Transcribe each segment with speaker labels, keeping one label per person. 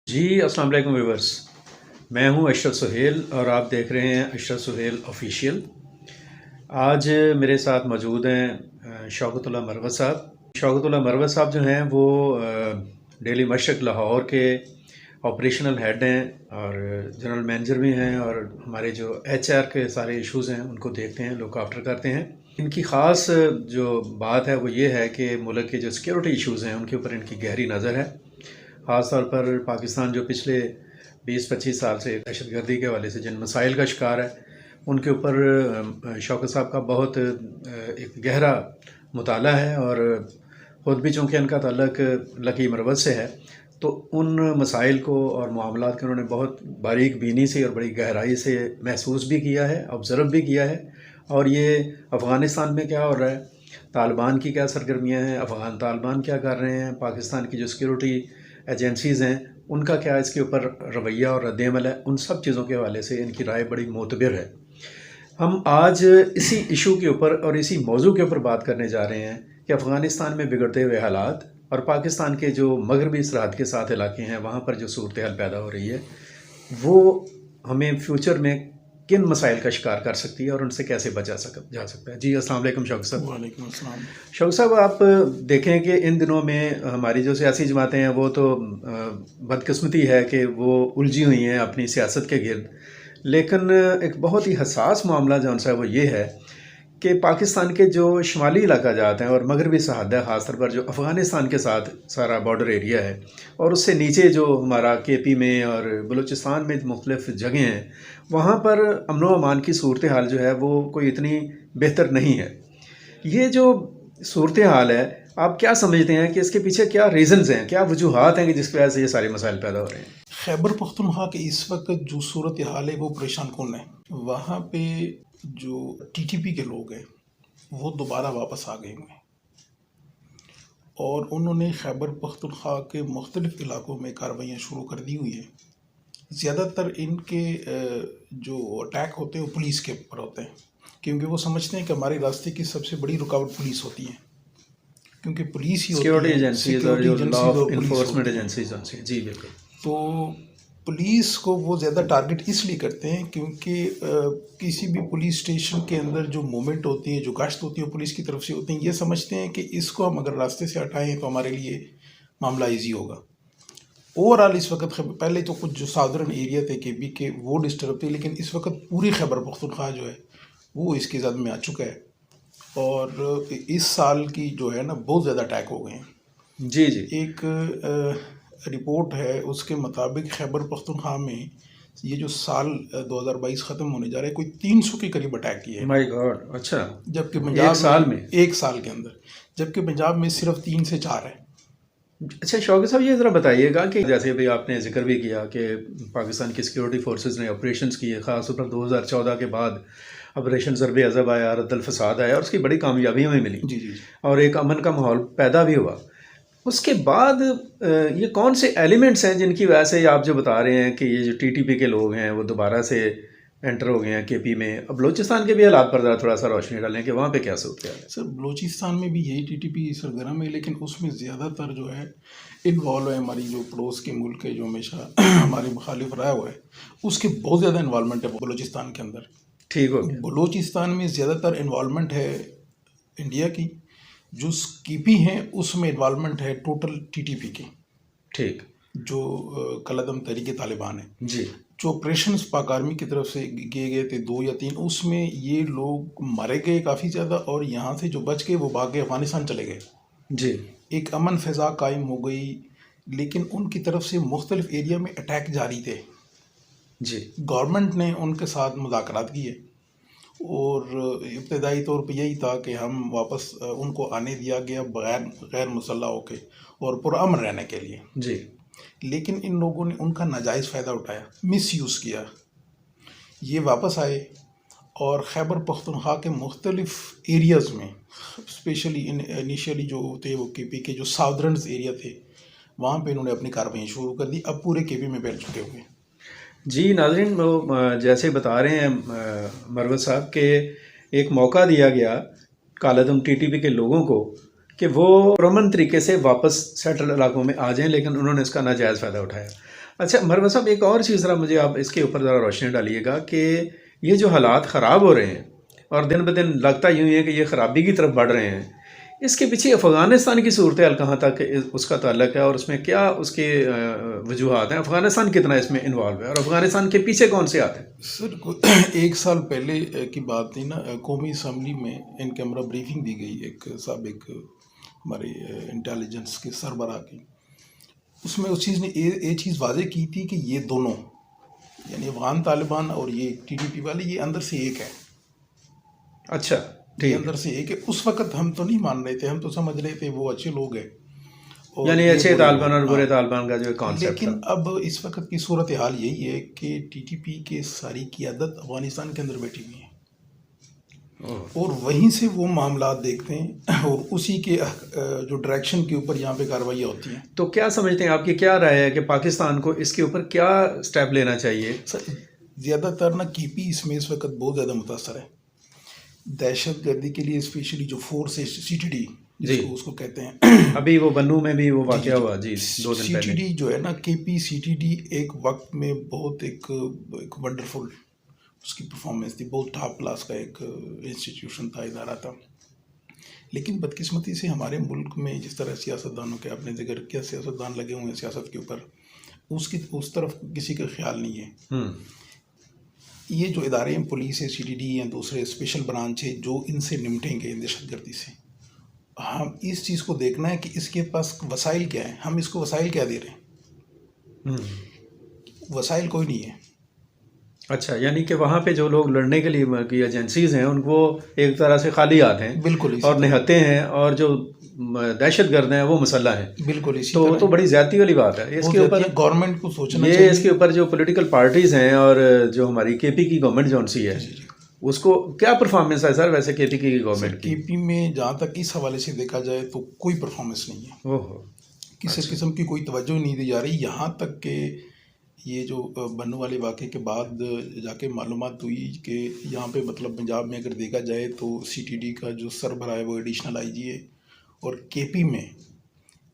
Speaker 1: जी अस्सलाम वालेकुम व्यूअर्स। मैं हूं अशरफ सुहेल और आप देख रहे हैं अशरफ सुहेल ऑफिशियल। आज मेरे साथ मौजूद हैं शौकतुल्लाह मरवत साहब। शौकतुल्लाह मरवत साहब जो हैं वो डेली मशरक लाहौर के ऑपरेशनल हेड हैं और जनरल मैनेजर भी हैं और हमारे जो HR के सारे इश्यूज़ हैं उनको देखते हैं, लुक आफ्टर करते हैं। इनकी ख़ास जो बात है वो ये है कि मुल्क के जो सिक्योरिटी इश्यूज़ हैं उनके ऊपर इनकी गहरी नज़र है। ख़ास तौर पर पाकिस्तान जो पिछले 20-25 साल से दहशतगर्दी के हवाले से जिन मसाइल का शिकार है उनके ऊपर शौकत साहब का बहुत एक गहरा मुताला है और ख़ुद भी चूँकि इनका ताल्लुक लकी मरवत से है तो उन मसाइल को और मामलात को उन्होंने बहुत बारीक बीनी से और बड़ी गहराई से महसूस भी किया है, ऑब्ज़र्व भी किया है। और ये अफ़गानिस्तान में क्या हो रहा है, तालिबान की क्या सरगर्मियाँ हैं, अफ़गान तालिबान क्या कर रहे हैं, पाकिस्तान की जो सिक्योरिटी एजेंसीज़ हैं उनका क्या इसके ऊपर रवैया और रद्द-ए-अमल है, उन सब चीज़ों के हवाले से इनकी राय बड़ी मोतबर है। हम आज इसी इशू के ऊपर और इसी मौजू के ऊपर बात करने जा रहे हैं कि अफ़गानिस्तान में बिगड़ते हुए हालात और पाकिस्तान के जो मगरबी सरहद के साथ इलाके हैं वहाँ पर जो सूरत हाल पैदा हो रही है वो हमें फ्यूचर में किन मसाइल का शिकार कर सकती है और उनसे कैसे बचा जा सकता है। जी अस्सलाम वालेकुम शौकत साहब।
Speaker 2: वालेकुम अस्सलाम।
Speaker 1: शौकत साहब, आप देखें कि इन दिनों में हमारी जो सियासी जमातें हैं वो तो बदकिस्मती है कि वो उलझी हुई हैं अपनी सियासत के गिर्द, लेकिन एक बहुत ही हसास मामला जौन सा है वो ये है कि पाकिस्तान के जो शुमाली इलाका जाते हैं और मगरबी सरहद है, ख़ासतौर पर जो अफ़गानिस्तान के साथ सारा बॉर्डर एरिया है और उससे नीचे जो हमारा KP में और बलूचिस्तान में मुख्तलिफ़ जगह हैं वहाँ पर अमन व अमान की सूरत हाल जो है वो कोई इतनी बेहतर नहीं है। ये जो सूरत हाल है आप क्या समझते हैं कि इसके पीछे क्या रीज़न्स हैं, क्या वजूहात हैं कि जिसकी वजह से ये सारे मसाइल पैदा हो रहे हैं?
Speaker 2: खैबर पख्तूनख्वा के इस वक्त जो सूरत हाल है वो परेशान कौन है। वहाँ पे जो TTP के लोग हैं वो दोबारा वापस आ गए हुए हैं और उन्होंने खैबर पख्तूनख्वा के मुख्तलिफ़ इलाकों में कार्रवाइयाँ शुरू कर दी हुई हैं। ज़्यादातर इनके जो अटैक होते हैं वो पुलिस के ऊपर होते हैं क्योंकि वो समझते हैं कि हमारे रास्ते की सबसे बड़ी रुकावट पुलिस होती है, क्योंकि पुलिस ही
Speaker 1: सिक्योरिटी एजेंसीज और जो लॉ
Speaker 2: पुलिस
Speaker 1: इन्फोर्समेंट एजेंसीज होती हैं। जी बिल्कुल।
Speaker 2: तो पुलिस को वो ज़्यादा टारगेट इसलिए करते हैं क्योंकि किसी भी पुलिस स्टेशन के अंदर जो मूवमेंट होती है, जो गश्त होती है, पुलिस की तरफ से होती है। ये समझते हैं कि इसको हम अगर रास्ते से हटाएं तो हमारे लिए मामला इजी होगा। ओवरऑल इस वक्त पहले तो कुछ जो साउदर्न एरिया थे KP के वो डिस्टर्ब थे, लेकिन इस वक्त पूरी खैबर पख्तूनख्वा जो है वो इसकी ज़द में आ चुका है और इस साल की जो है ना बहुत ज़्यादा अटैक हो गए हैं।
Speaker 1: जी जी।
Speaker 2: एक रिपोर्ट है उसके मुताबिक खैबर पख्तूनख्वा में ये जो साल 2022 ख़त्म होने जा रहा है कोई 300 के करीब अटैक किए हैं।
Speaker 1: My God. अच्छा,
Speaker 2: जबकि पंजाब
Speaker 1: एक साल
Speaker 2: के अंदर, जबकि पंजाब में सिर्फ 3 से 4 है।
Speaker 1: अच्छा शौकत साहब, ये ज़रा बताइएगा कि जैसे अभी आपने जिक्र भी किया कि पाकिस्तान की सिक्योरिटी फोर्सेस ने ऑपरेशंस किए, ख़ासतौर पर 2014 के बाद ऑपरेशन ज़रब अज़ब आया, रद्दल फसाद आया और उसकी बड़ी कामयाबी हमें मिली।
Speaker 2: जी जी।
Speaker 1: और एक अमन का माहौल पैदा भी हुआ। उसके बाद ये कौन से एलिमेंट्स हैं जिनकी वजह से आप जो बता रहे हैं कि ये जो TTP के लोग हैं वो दोबारा से एंटर हो गए हैं KP में? अब बलूचिस्तान के भी हालात पर ज़रा थोड़ा सा रोशनी डालें कि वहाँ पे क्या सूरत है?
Speaker 2: सर बलूचिस्तान में भी यही TTP सरगर्म है, लेकिन उसमें ज़्यादातर जो है इन्वॉल्व है हमारी जो पड़ोस के मुल्क है जो हमेशा हमारी मुखालिफ रहा हुआ है, उसके बहुत ज़्यादा इन्वॉल्वमेंट है बलूचिस्तान के अंदर।
Speaker 1: ठीक हो गया।
Speaker 2: बलूचिस्तान में ज़्यादातर इन्वॉल्वमेंट है इंडिया की, जो KP हैं उसमें इन्वॉल्वमेंट है टोटल TTP की।
Speaker 1: ठीक।
Speaker 2: जो कलदम तहरीक तालिबान है
Speaker 1: जी।
Speaker 2: जो ऑपरेशंस पाक आर्मी की तरफ से किए गए थे 2 या 3, उसमें ये लोग मारे गए काफ़ी ज़्यादा और यहाँ से जो बच गए वो भाग गए, अफगानिस्तान चले गए। जी। एक अमन फ़िज़ा कायम हो गई, लेकिन उनकी तरफ से मुख्तलिफ एरिया में अटैक जारी थे। जी। गवर्नमेंट ने उनके साथ मुज़ाकरात किए और इब्तदाई तौर पे यही था कि हम वापस उनको आने दिया गया गैर मुसल्लह होके और पुरअमन रहने के लिए। जी। लेकिन इन लोगों ने उनका नाजायज़ फ़ायदा उठाया, मिसयूज़ किया। ये वापस आए और खैबर पख्तूनख्वा के मुख्तलिफ़ एरियाज़ में, स्पेशली इनिशियली जो थे वो KP के जो साउदर्न एरिया थे वहाँ पे इन्होंने अपनी कार्रवाई शुरू कर दी। अब पूरे KP में फैल चुके हुए। जी
Speaker 1: नाज़रीन, वो जैसे बता रहे हैं मरवत साहब के एक मौका दिया गया कालादम TTP के लोगों को कि वो पुरअमन तरीके से वापस सेटल इलाकों में आ जाएं, लेकिन उन्होंने इसका नाजायज़ फ़ायदा उठाया। अच्छा मरवा साहब, एक और चीज़ ज़रा मुझे आप इसके ऊपर ज़रा रोशनी डालिएगा कि ये जो हालात ख़राब हो रहे हैं और दिन ब दिन लगता यूँ ही है कि ये ख़राबी की तरफ बढ़ रहे हैं, इसके पीछे अफ़गानिस्तान की सूरत हाल कहाँ तक उसका ताल्लुक है और उसमें क्या उसके वजूहात हैं? अफ़गानिस्तान कितना इसमें इन्वॉल्व है और अफ़गानिस्तान के पीछे कौन से आते हैं?
Speaker 2: सर एक साल पहले की बात थी ना, कौमी असम्बली में इन कैमरा ब्रीफिंग दी गई एक साबिक हमारे इंटेलिजेंस के सरबराह की। उसमें उस चीज़ ने ये चीज़ वाजे की थी कि ये दोनों यानी अफ़गान तालिबान और ये टीटीपी वाले ये अंदर से एक है।
Speaker 1: अच्छा,
Speaker 2: ये
Speaker 1: ठीक।
Speaker 2: अंदर से एक है। उस वक्त हम तो नहीं मान रहे थे, हम तो समझ रहे थे वो अच्छे लोग हैं और
Speaker 1: यानी
Speaker 2: ये
Speaker 1: अच्छे
Speaker 2: बुरे
Speaker 1: तालिबान
Speaker 2: लोग।
Speaker 1: और बुरे
Speaker 2: हाँ,
Speaker 1: तालिबान का जो कॉन्सेप्ट
Speaker 2: लेकिन
Speaker 1: था।
Speaker 2: अब इस वक्त की सूरत हाल यही है कि टीटीपी के सारी क़ियादत अफ़गानिस्तान के अंदर बैठी हुई है और वहीं से वो मामला देखते हैं और उसी के जो डायरेक्शन के ऊपर यहाँ पे कार्रवाइयाँ होती हैं।
Speaker 1: तो क्या समझते हैं, आपकी क्या राय है कि पाकिस्तान को इसके ऊपर क्या स्टेप लेना चाहिए?
Speaker 2: सर ज़्यादातर ना केपी इसमें इस वक्त बहुत ज़्यादा मुतासर है। दहशत गर्दी के लिए स्पेशली जो फोर्स है सीटीडी जिसको उसको कहते हैं,
Speaker 1: अभी वो बन्नू में भी वो
Speaker 2: जी
Speaker 1: वाक़या
Speaker 2: जी
Speaker 1: हुआ जी 2 दिन पहले।
Speaker 2: सीटीडी जो है ना, केपी सीटीडी एक वक्त में बहुत एक वंडरफुल उसकी परफॉर्मेंस थी, बहुत टॉप क्लास का एक इंस्टीट्यूशन था, इदारा था। लेकिन बदकिस्मती से हमारे मुल्क में जिस तरह सियासतदानों के आपने जिक्र किया, सियासतदान लगे हुए हैं सियासत के ऊपर, उसकी उस तरफ किसी का ख्याल नहीं है। ये जो इदारे हैं, पुलिस है, सीटीडी हैं, दूसरे स्पेशल ब्रांच है, जो इनसे निपटेंगे दहशतगर्दी से, हम इस चीज़ को देखना है कि इसके पास वसाइल क्या है, हम इसको वसाइल क्या दे रहे हैं। वसाइल कोई नहीं है।
Speaker 1: अच्छा, यानी कि वहाँ पे जो लोग लड़ने के लिए की एजेंसीज हैं उनको एक तरह से खाली हाथ हैं,
Speaker 2: बिल्कुल
Speaker 1: और निहत्ते हैं, और जो दहशतगर्द हैं वो मुसल्लह हैं।
Speaker 2: बिल्कुल इसी
Speaker 1: तो तो बड़ी ज़्यादती वाली बात है। इसके ऊपर
Speaker 2: गवर्नमेंट को सोचना
Speaker 1: ये
Speaker 2: चाहिए।
Speaker 1: इसके ऊपर जो पॉलिटिकल पार्टीज़ हैं और जो हमारी केपी की गवर्नमेंट जौन सी है, उसको क्या परफॉर्मेंस है सर वैसे केपी की गवर्नमेंट की?
Speaker 2: केपी में जहाँ तक इस हवाले से देखा जाए तो कोई परफॉर्मेंस नहीं है।
Speaker 1: ओहो,
Speaker 2: किसी किस्म की कोई तवज्जो नहीं दी जा रही। यहाँ तक कि ये जो बन्नू वाले वाक़े के बाद जाके मालूमात हुई कि यहाँ पे मतलब पंजाब में अगर देखा जाए तो सीटीडी का जो सरबराह है वो एडिशनल आईजी है, और केपी में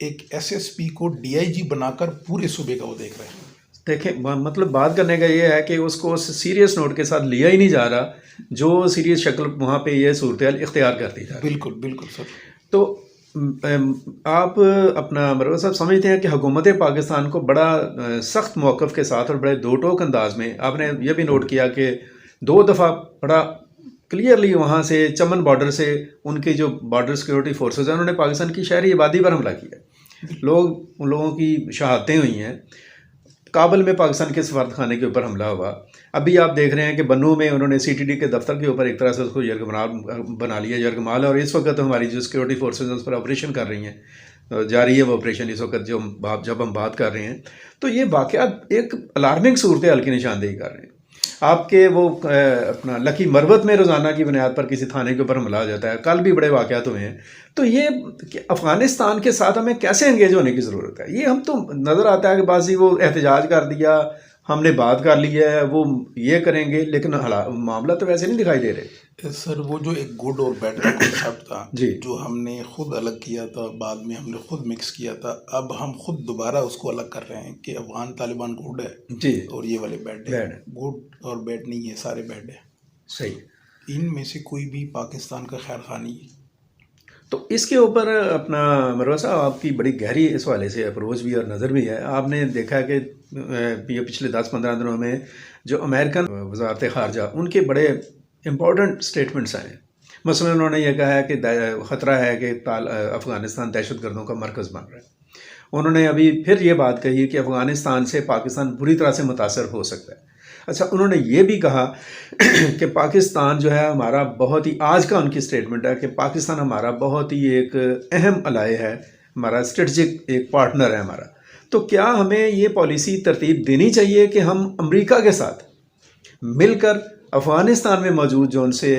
Speaker 2: एक एसएसपी को डीआईजी बनाकर पूरे सूबे का वो देख रहे हैं।
Speaker 1: देखें, मतलब बात करने का ये है कि उसको सीरियस नोट के साथ लिया ही नहीं जा रहा, जो सीरियस शक्ल वहाँ पे ये सूरत हाल इख्तियार करती था।
Speaker 2: बिल्कुल बिल्कुल सर।
Speaker 1: तो आप अपना मरवा साहब समझते हैं कि हुकूमत पाकिस्तान को बड़ा सख्त मौक़िफ़ के साथ और बड़े दो टोक अंदाज में, आपने ये भी नोट किया कि 2 दफ़ा बड़ा क्लियरली वहाँ से चमन बॉर्डर से उनके जो बॉर्डर सिक्योरिटी फोर्सेस हैं उन्होंने पाकिस्तान की शहरी आबादी पर हमला किया, उन लोगों की शहादतें हुई हैं। काबुल में पाकिस्तान के सफारत खाने के ऊपर हमला हुआ। अभी आप देख रहे हैं कि बन्नू में उन्होंने सीटीडी के दफ्तर के ऊपर एक तरह से उसको यरगमाल बना लिया, यरगमाल, और इस वक्त हमारी जो सिक्योरिटी फोर्सेज उस पर ऑपरेशन कर रही हैं, जारी है वो ऑपरेशन इस वक्त जब हम बात कर रहे हैं। तो ये वाक़या एक अलार्मिंग सूरत हाल की निशानदेही कर रहे हैं। आपके वो अपना लकी मरवत में रोज़ाना की बुनियाद पर किसी थाने के ऊपर हमला हो जाता है, कल भी बड़े वाक़यात हुए हैं। तो ये अफ़गानिस्तान के साथ हमें कैसे एंगेज होने की ज़रूरत है? ये हम तो नज़र आता है कि बाजी वो एहतजाज कर दिया, हमने बात कर ली है, वो ये करेंगे, लेकिन मामला तो वैसे नहीं दिखाई दे रहे।
Speaker 2: सर वो जो एक गुड और बैड का कॉन्सेप्ट था
Speaker 1: जी,
Speaker 2: जो हमने खुद अलग किया था, बाद में हमने खुद मिक्स किया था, अब हम खुद दोबारा उसको अलग कर रहे हैं कि अफगान तालिबान गुड है
Speaker 1: जी,
Speaker 2: और ये वाले बैड है। गुड और बैड नहीं है, सारे बैड है।
Speaker 1: सही।
Speaker 2: इनमें से कोई भी पाकिस्तान का खैर खा नहीं है।
Speaker 1: तो इसके ऊपर अपना मरवा साहब आपकी बड़ी गहरी इस वाले से अप्रोच भी और नज़र भी है। आपने देखा कि ये पिछले 10-15 दिनों में जो अमेरिकन वज़ारत ख़ारजा उनके बड़े इम्पोर्टेंट स्टेटमेंट्स आए। मसलन उन्होंने ये कहा है कि ख़तरा है कि अफ़गानिस्तान दहशतगर्दों का मरकज़ बन रहा है। उन्होंने अभी फिर ये बात कही कि अफ़गानिस्तान से पाकिस्तान बुरी तरह से मुतासर हो सकता है। अच्छा, उन्होंने ये भी कहा कि पाकिस्तान जो है हमारा बहुत ही, आज का उनकी स्टेटमेंट है कि पाकिस्तान हमारा बहुत ही एक अहम अलाय है, हमारा स्ट्रेटजिक एक पार्टनर है हमारा। तो क्या हमें ये पॉलिसी तरतीब देनी चाहिए कि हम अमेरिका के साथ मिलकर अफ़गानिस्तान में मौजूद जो उनसे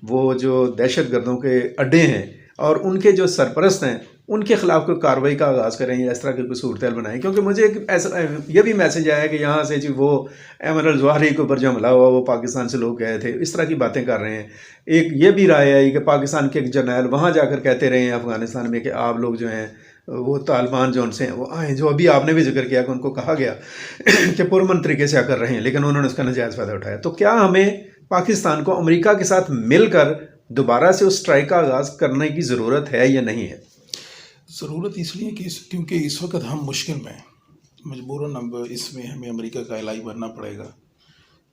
Speaker 1: वो जो दहशतगर्दों के अड्डे हैं और उनके जो सरपरस्त हैं उनके ख़िलाफ़ कोई कार्रवाई का आगाज़ करें या इस तरह की कोई सूरत हाल बनाएं? क्योंकि मुझे एक ऐसा ये भी मैसेज आया कि यहाँ से जी वो अहमद अल-ज़वाहिरी के ऊपर जो हमला हुआ वो पाकिस्तान से लोग गए थे, इस तरह की बातें कर रहे हैं। एक ये भी राय आई कि पाकिस्तान के एक जर्नैल वहाँ जाकर कहते रहे हैं अफ़गानिस्तान में कि आप लोग जो हैं वो तालिबान जो उनसे हैं वो आए, जो अभी आपने भी जिक्र किया कि उनको कहा गया कि पुरअमन तरीके से आकर रहे हैं, लेकिन उन्होंने उसका नाजायज़ फ़ायदा उठाया। तो क्या हमें पाकिस्तान को अमेरिका के साथ मिलकर दोबारा से उस स्ट्राइक का आगाज़ करने की ज़रूरत है या नहीं है?
Speaker 2: ज़रूरत इसलिए कि क्योंकि इस वक्त हम मुश्किल में हैं, मजबूरन अब इसमें हमें अमेरिका का एलाई बनना पड़ेगा,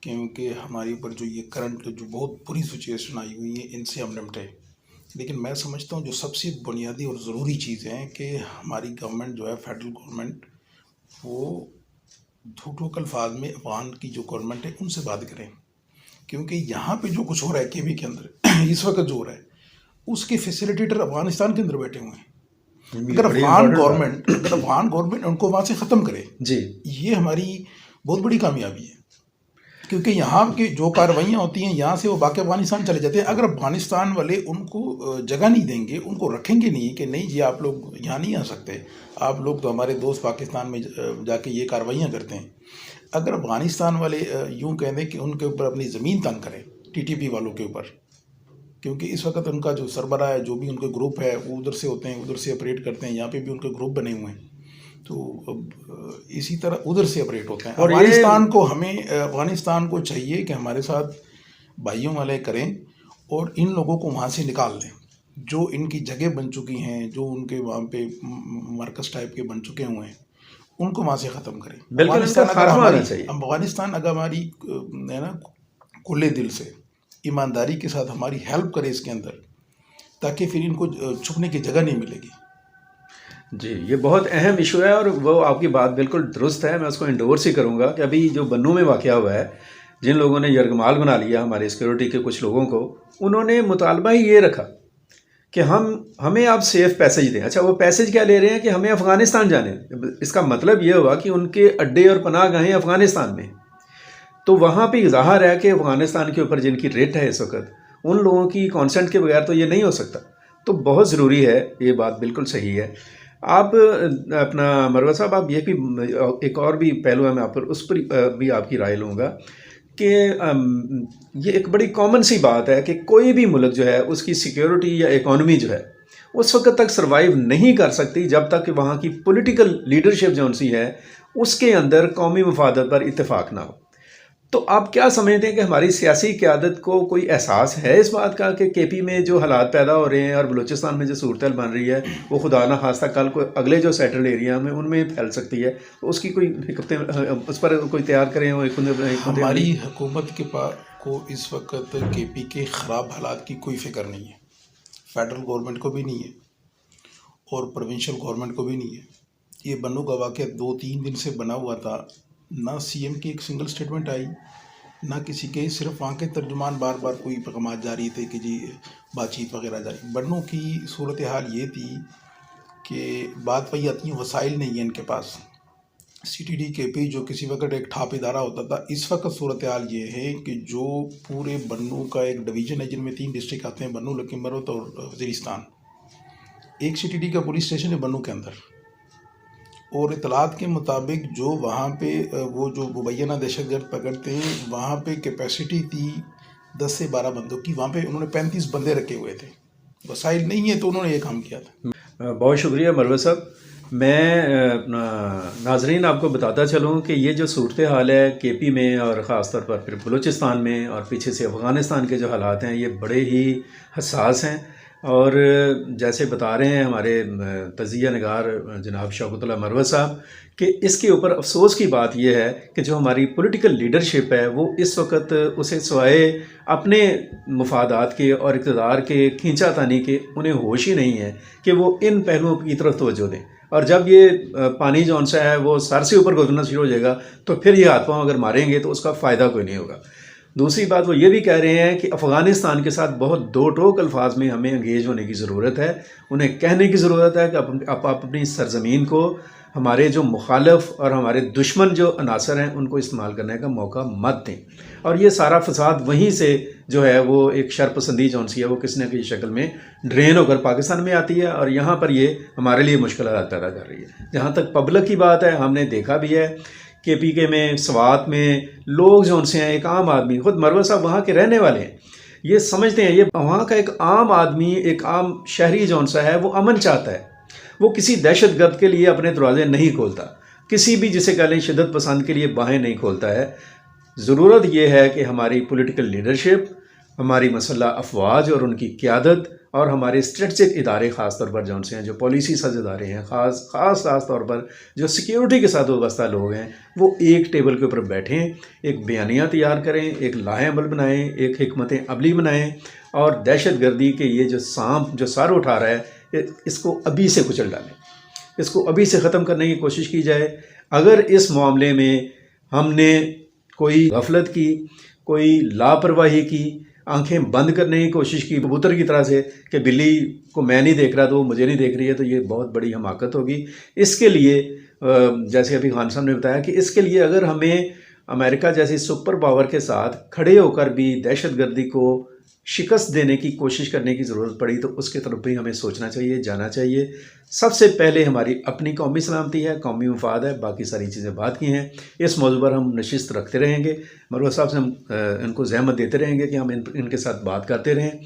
Speaker 2: क्योंकि हमारे ऊपर जो ये करंट जो बहुत बुरी सिचुएशन आई हुई है इनसे हम निपटे। लेकिन मैं समझता हूँ जो सबसे बुनियादी और ज़रूरी चीज़ है कि हमारी गवर्नमेंट जो है, फेडरल गवर्नमेंट, वो ठोक अल्फाज में अफगान की जो गवर्नमेंट है उनसे बात करें, क्योंकि यहाँ पे जो कुछ हो रहा है केवी के अंदर इस वक्त जो हो रहा है उसके फैसिलिटेटर अफगानिस्तान के अंदर बैठे हुए हैं। अगर अफगान गवर्नमेंट उनको वहाँ से ख़त्म करे
Speaker 1: जी,
Speaker 2: ये हमारी बहुत बड़ी कामयाबी है, क्योंकि यहाँ की जो कार्रवाइयाँ होती हैं यहाँ से वो बाकी अफगानिस्तान चले जाते हैं। अगर अफगानिस्तान वाले उनको जगह नहीं देंगे, उनको रखेंगे नहीं कि नहीं जी आप लोग यहाँ नहीं आ सकते, आप लोग तो हमारे दोस्त पाकिस्तान में जाके ये कार्रवाइयाँ करते हैं। अगर अफगानिस्तान वाले यूँ कह दें कि उनके ऊपर अपनी ज़मीन तंग करें, टीटीपी वालों के ऊपर, क्योंकि इस वक्त उनका जो सरबराह है, जो भी उनके ग्रुप है वो उधर से होते हैं, उधर से ऑपरेट करते हैं, यहाँ पे भी उनके ग्रुप बने हुए हैं, तो अब इसी तरह उधर से ऑपरेट होते हैं। और अफगानिस्तान को चाहिए कि हमारे साथ भाइयों वाले करें और इन लोगों को वहाँ से निकाल दें, जो इनकी जगह बन चुकी हैं, जो उनके वहाँ पे मरकज़ टाइप के बन चुके हुए हैं, उनको वहाँ से ख़त्म करें। अफगानिस्तान अगर हमारी है ना खुले दिल से ईमानदारी के साथ हमारी हेल्प करे इसके अंदर, ताकि फिर इनको छुपने की जगह नहीं मिलेगी।
Speaker 1: जी, ये बहुत अहम इशू है और वो आपकी बात बिल्कुल दुरुस्त है, मैं उसको इंडोर्स ही करूँगा कि अभी जो बन्नू में वाक़या हुआ है, जिन लोगों ने यरगमाल बना लिया हमारे सिक्योरिटी के कुछ लोगों को, उन्होंने मुतालबा ही ये रखा कि हमें आप सेफ पैसेज दें। अच्छा, वो पैसेज क्या ले रहे हैं कि हमें अफ़गानिस्तान जाने। इसका मतलब ये हुआ कि उनके अड्डे और पनाहगाहें अफ़गानिस्तान में, तो वहाँ पे ज़ाहिर है कि अफ़गानिस्तान के ऊपर जिनकी रेट है इस वक्त, उन लोगों की कॉन्सेंट के बगैर तो ये नहीं हो सकता। तो बहुत ज़रूरी है, ये बात बिल्कुल सही है। आप अपना मरवा साहब, आप ये भी एक और भी पहलू है, मैं आप पर उस पर भी आपकी राय लूँगा कि ये एक बड़ी कॉमन सी बात है कि कोई भी मुल्क जो है उसकी सिक्योरिटी या इकॉनमी जो है उस वक्त तक सर्वाइव नहीं कर सकती जब तक कि वहाँ की पॉलिटिकल लीडरशिप जो सी है उसके अंदर कौमी मफादत पर इत्तेफाक ना हो। तो आप क्या समझते हैं कि हमारी सियासी क़यादत को कोई एहसास है इस बात का कि केपी में जो हालात पैदा हो रहे हैं और बलूचिस्तान में जो सूरत बन रही है वो खुदा ना खास्ता कल को अगले जो सेटल्ड एरिया में उनमें फैल सकती है, तो उसकी कोई उस पर कोई तैयार करें?
Speaker 2: हमारी हुकूमत के पास को इस वक्त केपी के ख़राब हालात की कोई फ़िक्र नहीं है, फेडरल गवर्नमेंट को भी नहीं है और प्रोविंशियल गवर्नमेंट को भी नहीं है। ये बन्नू का वाक़या 2-3 दिन से बना हुआ था, ना सीएम की एक सिंगल स्टेटमेंट आई, ना किसी के, सिर्फ वहाँ के तर्जुमान बार बार कोई पैगाम जारी थे कि जी बातचीत वगैरह जारी। बन्नू की सूरत हाल ये थी कि बात वही आती है, वसाइल नहीं है इनके पास। सीटीडी केपी जो किसी वक्त एक ठाप इदारा होता था, इस वक्त सूरत हाल ये है कि जो पूरे बन्नू का एक डिवीज़न है जिनमें 3 डिस्ट्रिक्ट आते हैं, बन्नू, लखीम बरोत और वज़ीरिस्तान। एक सीटीडी का पुलिस स्टेशन है बन्नू के अंदर, और इतलात के मुताबिक जो वहाँ पे वो जो मुबैना दहशतगर्द पकड़ते हैं, वहाँ पे कैपेसिटी थी 10 से 12 बंदों की, वहाँ पे उन्होंने 35 बंदे रखे हुए थे। वसाइल नहीं है तो उन्होंने ये काम किया था।
Speaker 1: बहुत शुक्रिया मरवा साहब। मैं अपना नाजरीन आपको बताता चलूँ कि ये जो सूरत हाल है केपी में और ख़ास तौर पर फिर बलूचिस्तान में और पीछे से अफ़गानिस्तान के जो हालात हैं ये बड़े ही हसास हैं, और जैसे बता रहे हैं हमारे तज़िया निगार जनाब शौकतुल्लाह मरवा साहब कि इसके ऊपर अफसोस की बात यह है कि जो हमारी पॉलिटिकल लीडरशिप है वो इस वक्त उसे सिवाय अपने मफादात के और इक़्तिदार के खींचातानी के उन्हें होश ही नहीं है कि वो इन पहलुओं की तरफ तवज्जो दें। और जब ये पानी जौन सा है वो सर से ऊपर गुजरना शुरू हो जाएगा तो फिर ये हाथ पाँव अगर मारेंगे तो उसका फ़ायदा कोई नहीं होगा। दूसरी बात वो ये भी कह रहे हैं कि अफ़गानिस्तान के साथ बहुत दो टोक अल्फाज में हमें एंगेज होने की ज़रूरत है, उन्हें कहने की ज़रूरत है कि आप अपनी सरज़मीन को हमारे जो मुखालफ और हमारे दुश्मन जो अनासर हैं उनको इस्तेमाल करने का मौका मत दें। और ये सारा फसाद वहीं से जो है वो एक शरपसंदी जौन सी है वो किसी न किसी शक्ल में ड्रेन होकर पाकिस्तान में आती है, और यहाँ पर ये हमारे लिए मुश्किल पैदा कर रही है। जहाँ तक पब्लिक की बात है, हमने देखा भी है कि पीके में, स्वात में लोग जो उनसे हैं, एक आम आदमी, खुद मरवा साहब वहाँ के रहने वाले हैं, ये समझते हैं, ये वहाँ का एक आम आदमी, एक आम शहरी जो सा है वो अमन चाहता है, वो किसी दहशत गर्द के लिए अपने दरवाजे नहीं खोलता, किसी भी जिसे कह लें शिद्दत पसंद के लिए बाहें नहीं खोलता है। ज़रूरत यह है कि हमारी पॉलिटिकल लीडरशिप, हमारी मसल्ह अफवाज और उनकी क़यादत और हमारे स्ट्रेटजिक इदारे ख़ास तौर पर जौन से हैं, जो पॉलिसी साज इदारे हैं, ख़ास तौर पर जो सिक्योरिटी के साथ वाबस्ता लोग हैं, वो एक टेबल के ऊपर बैठें, एक बयानिया तैयार करें, एक लाहे अमल बनाएं, एक हिकमत अमली बनाएं और दहशत गर्दी के ये जो सांप जो सर उठा रहा है, इसको अभी से कुचल डालें, इसको अभी से ख़त्म करने की कोशिश की जाए। अगर इस मामले में हमने कोई गफलत की, कोई लापरवाही की, आंखें बंद करने की कोशिश की कबूतर की तरह से कि बिल्ली को मैं नहीं देख रहा तो वो मुझे नहीं देख रही है, तो ये बहुत बड़ी हमाकत होगी। इसके लिए जैसे अभी खान साहब ने बताया कि इसके लिए अगर हमें अमेरिका जैसी सुपर पावर के साथ खड़े होकर भी दहशतगर्दी को शिकस्त देने की कोशिश करने की ज़रूरत पड़ी तो उसके तरफ भी हमें सोचना चाहिए, जाना चाहिए। सबसे पहले हमारी अपनी कौमी सलामती है, कौमी मफाद है, बाकी सारी चीज़ें बात की हैं। इस मौजू पर हम नशिस्त रखते रहेंगे, मरवा साहब से हम इनको ज़हमत देते रहेंगे कि हम इनके साथ बात करते रहें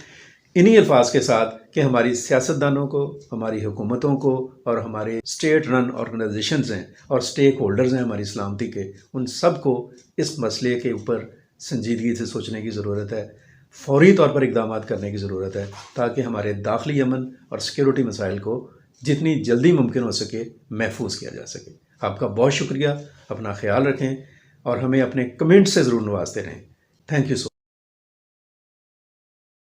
Speaker 1: इन्हीं अल्फाज के साथ कि हमारी सियासतदानों को, हमारी हुकूमतों को और हमारे स्टेट रन ऑर्गेनाइजेशंस हैं और स्टेक होल्डर्स हैं हमारी सलामती के, उन सब को इस मसले के ऊपर संजीदगी से सोचने की ज़रूरत है, फौरी तौर पर इक़दाम करने की ज़रूरत है ताकि हमारे दाखिली अमन और सिक्योरिटी मसाइल को जितनी जल्दी मुमकिन हो सके महफूज किया जा सके। आपका बहुत शुक्रिया, अपना ख्याल रखें और हमें अपने कमेंट से ज़रूर नवाजते रहें। Thank you so